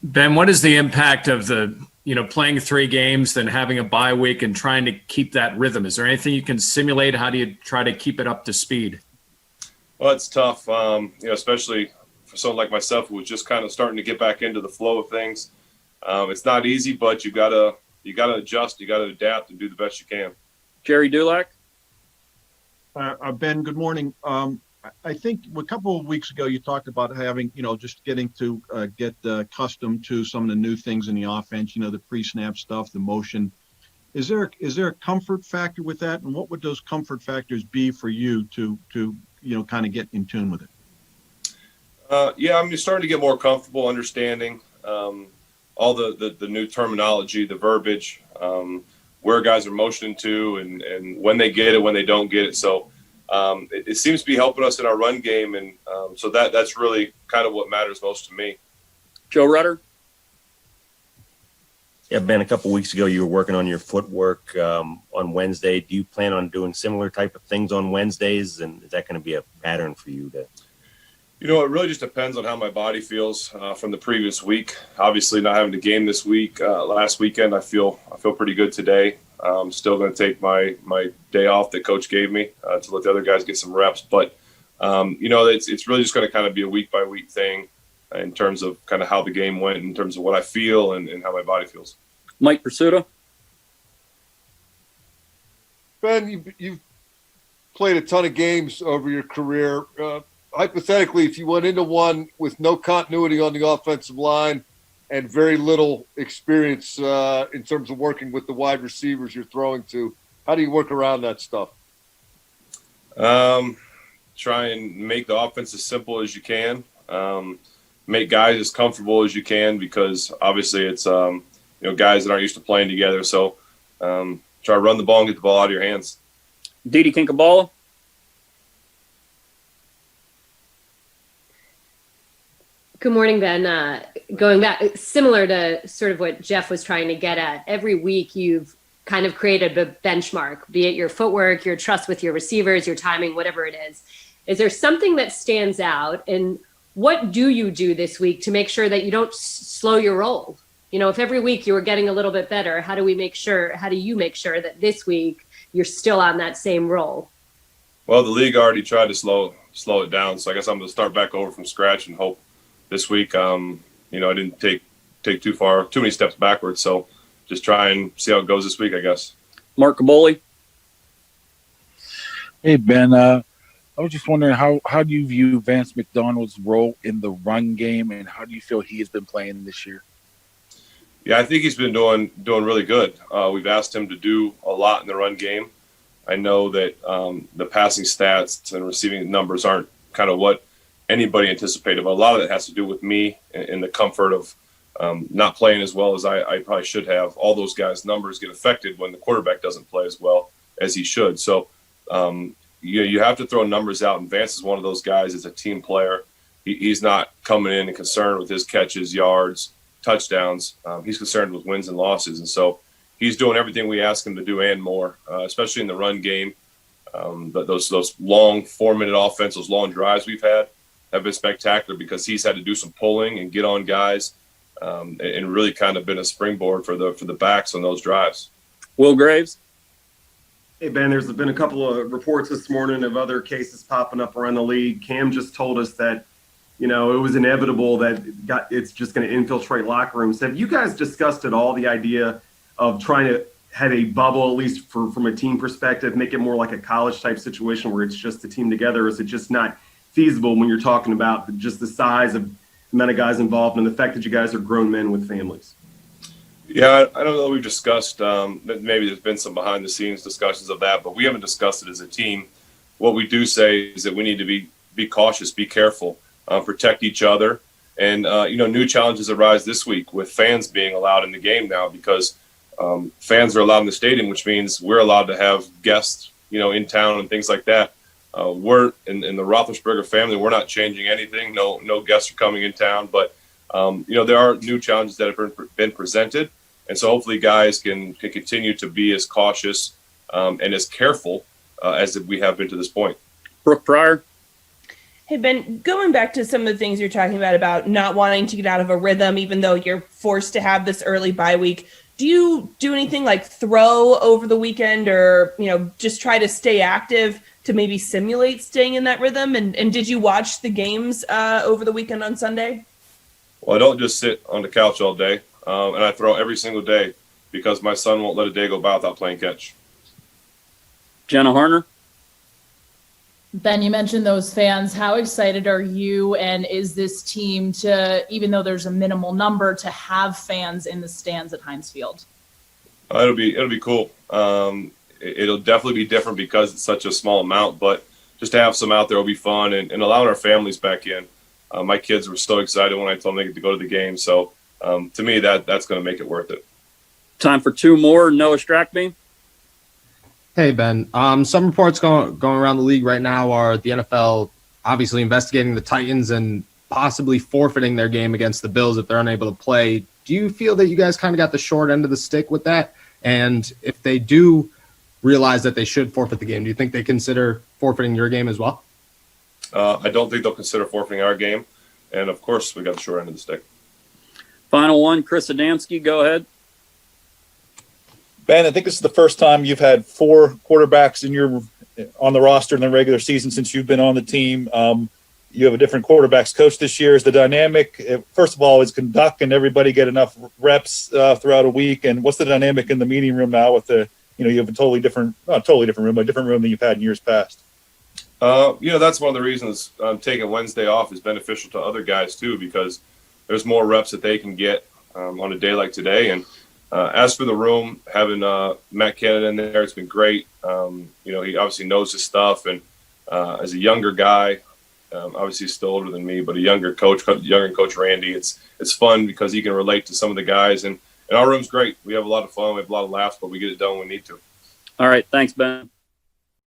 Ben, what is the impact of playing 3 games, then having a bye week and trying to keep that rhythm? Is there anything you can simulate? How do you try to keep it up to speed? Well, it's tough, especially for someone like myself who was just kind of starting to get back into the flow of things. It's not easy, but you gotta adjust, you gotta adapt, and do the best you can. Jerry Dulac. Ben, good morning. I think a couple of weeks ago you talked about having, just getting to get accustomed to some of the new things in the offense, the pre-snap stuff, the motion. Is there a comfort factor with that? And what would those comfort factors be for you to kind of get in tune with it? I'm starting to get more comfortable understanding all the new terminology, the verbiage, where guys are motioning to and when they get it, when they don't get it. So it seems to be helping us in our run game. And so that's really kind of what matters most to me. Joe Rutter. Yeah, Ben, a couple of weeks ago, you were working on your footwork on Wednesday. Do you plan on doing similar type of things on Wednesdays? And is that going to be a pattern for you to? It really just depends on how my body feels from the previous week. Obviously, not having the game this week, last weekend, I feel pretty good today. I'm still going to take my day off that Coach gave me to let the other guys get some reps. But it's really just going to kind of be a week by week thing in terms of kind of how the game went, in terms of what I feel and how my body feels. Mike Pursuta. Ben, you've played a ton of games over your career. Hypothetically, if you went into one with no continuity on the offensive line and very little experience in terms of working with the wide receivers you're throwing to, how do you work around that stuff? Try and make the offense as simple as you can. Make guys as comfortable as you can, because obviously it's guys that aren't used to playing together. So try to run the ball and get the ball out of your hands. Didi Kinkabala. Good morning, Ben. Going back, similar to sort of what Jeff was trying to get at, every week you've kind of created a benchmark, be it your footwork, your trust with your receivers, your timing, whatever it is. Is there something that stands out? And what do you do this week to make sure that you don't slow your roll? If every week you were getting a little bit better, how do you make sure that this week you're still on that same roll? Well, the league already tried to slow it down. So I guess I'm going to start back over from scratch and hope this week, I didn't take too many steps backwards. So just try and see how it goes this week, I guess. Mark Caboli. Hey, Ben. I was just wondering, how do you view Vance McDonald's role in the run game, and how do you feel he has been playing this year? Yeah, I think he's been doing really good. We've asked him to do a lot in the run game. I know that the passing stats and receiving numbers aren't kind of what anybody anticipated, but a lot of it has to do with me and the comfort of not playing as well as I probably should have. All those guys' numbers get affected when the quarterback doesn't play as well as he should. So you have to throw numbers out, and Vance is one of those guys as a team player. He's not coming in and concerned with his catches, yards, touchdowns. He's concerned with wins and losses, and so he's doing everything we ask him to do and more, especially in the run game. Those long 4-minute offense, those long drives we've had have been spectacular because he's had to do some pulling and get on guys and really kind of been a springboard for the backs on those drives. Will Graves. Hey, Ben, there's been a couple of reports this morning of other cases popping up around the league. Cam just told us that, it was inevitable that it's just going to infiltrate locker rooms. Have you guys discussed at all the idea of trying to have a bubble, at least from a team perspective, make it more like a college type situation where it's just the team together? Or is it just not feasible when you're talking about just the size of the amount of guys involved and the fact that you guys are grown men with families? Yeah, I don't know. We've discussed maybe there's been some behind the scenes discussions of that, but we haven't discussed it as a team. What we do say is that we need to be cautious, be careful, protect each other. And, new challenges arise this week with fans being allowed in the game now because fans are allowed in the stadium, which means we're allowed to have guests, in town and things like that. We're in the Roethlisberger family. We're not changing anything. No guests are coming in town, but there are new challenges that have been presented, and so hopefully guys can continue to be as cautious and as careful as we have been to this point. Brooke Pryor. Hey, Ben, going back to some of the things you're talking about not wanting to get out of a rhythm, even though you're forced to have this early bye week, do you do anything like throw over the weekend or, just try to stay active to maybe simulate staying in that rhythm? And did you watch the games over the weekend on Sunday? Well, I don't just sit on the couch all day, and I throw every single day because my son won't let a day go by without playing catch. Jenna Harner. Ben, you mentioned those fans. How excited are you, and is this team to, even though there's a minimal number, to have fans in the stands at Heinz Field? It'll be cool. It'll definitely be different because it's such a small amount, but just to have some out there will be fun and allowing our families back in. My kids were so excited when I told them they get to go to the game. So to me, that's going to make it worth it. Time for two more. Noah Strackbeam. Hey, Ben. Some reports going around the league right now are the NFL obviously investigating the Titans and possibly forfeiting their game against the Bills if they're unable to play. Do you feel that you guys kind of got the short end of the stick with that? And if they do realize that they should forfeit the game, do you think they consider forfeiting your game as well? I don't think they'll consider forfeiting our game. And, of course, we got the short end of the stick. Final one, Chris Adamski. Go ahead. Ben, I think this is the first time you've had 4 quarterbacks on the roster in the regular season since you've been on the team. You have a different quarterbacks coach this year. Is the dynamic, first of all, is Duck and everybody get enough reps throughout a week? And what's the dynamic in the meeting room now with you have a totally different room, a different room than you've had in years past? That's one of the reasons taking Wednesday off is beneficial to other guys too, because there's more reps that they can get on a day like today. And as for the room, having Matt Canada in there, it's been great. He obviously knows his stuff, and as a younger guy, obviously he's still older than me, but younger Coach Randy, it's fun because he can relate to some of the guys, and our room's great. We have a lot of fun, we have a lot of laughs, but we get it done when we need to. All right, thanks, Ben.